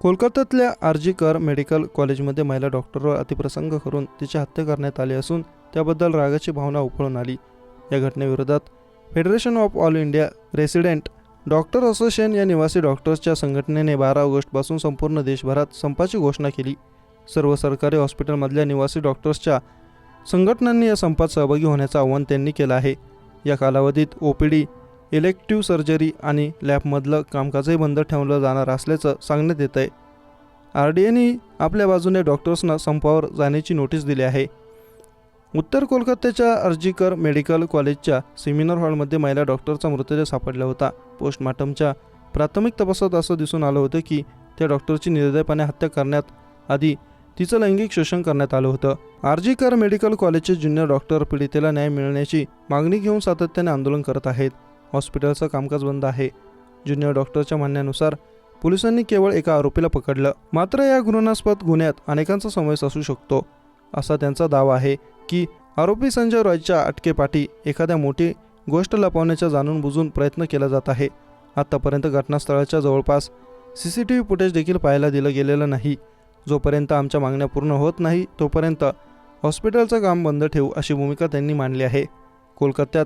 कोलकात्यातल्या RG. कर medical कॉलेजमध्ये महिला डॉक्टरवर अतिप्रसंग करून तिची हत्या करण्यात आली असून त्याबद्दल रागाची भावना उफळून आली। या घटनेविरोधात federation of all India resident doctor association या निवासी डॉक्टर्सच्या संघटनेने 12 ऑगस्टपासून संपूर्ण देशभरात संपाची घोषणा केली। सर्व सरकारी हॉस्पिटलमधल्या निवासी डॉक्टर्सच्या संघटनांनी या संपात सहभागी होण्याचं आवाहन त्यांनी केलं आहे। या कालावधीत ओपीडी, इलेक्टिव्ह सर्जरी आणि लॅबमधलं कामकाजही बंद ठेवलं जाणार असल्याचं सांगण्यात येत आहे। आरडीएने आपल्या बाजूने डॉक्टर्सना संपावर जाण्याची नोटीस दिली आहे। उत्तर कोलकात्याच्या आर.जी. कर मेडिकल कॉलेजच्या सेमिनार हॉलमध्ये महिला डॉक्टरचा मृतदेह सापडला होता। पोस्टमॉर्टमच्या प्राथमिक तपासात असं दिसून आलं होतं की त्या डॉक्टरची निर्दयपणे हत्या करण्यात आधी तिचं लैंगिक शोषण करण्यात आलं होतं। आर.जी. कर मेडिकल कॉलेजचे ज्युनियर डॉक्टर पीडितेला न्याय मिळण्याची मागणी घेऊन सातत्याने आंदोलन करत आहेत। हॉस्पिटलचं कामकाज बंद आहे। ज्युनियर डॉक्टरच्या म्हणण्यानुसार पोलिसांनी केवळ एका आरोपीला पकडलं, मात्र या घृणास्पद गुन्ह्यात अनेकांचा समावेश असू शकतो असा त्यांचा दावा आहे की आरोपी संजय रॉयच्या अटकेपाठी एखाद्या मोठी गोष्ट लपवण्याचा जाणून बुजून प्रयत्न केला जात आहे। आतापर्यंत घटनास्थळाच्या जवळपास CCTV फुटेज देखील पाहायला दिलं गेलेलं नाही। जोपर्यंत आमच्या मागण्या पूर्ण होत नाही तोपर्यंत हॉस्पिटलचं काम बंद ठेवू अशी भूमिका त्यांनी मांडली आहे। कोलकात्यात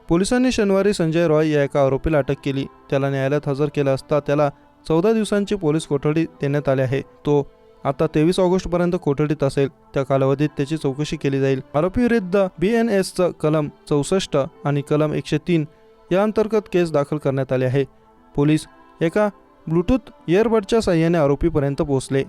पोलिसांनी शनिवारी संजय रॉय या एका आरोपीला अटक केली। त्याला न्यायालयात हजर केलं असता त्याला 14 दिवसांची पोलीस कोठडी देण्यात आली आहे। तो आता 23 ऑगस्टपर्यंत कोठडीत असेल। त्या कालावधीत त्याची चौकशी केली जाईल। आरोपीविरुद्ध BNSचं कलम 64 आणि कलम 103 या अंतर्गत केस दाखल करण्यात आली आहे। पोलीस एका ब्लूटूथ इयरबडच्या साहाय्याने आरोपीपर्यंत पोहोचले।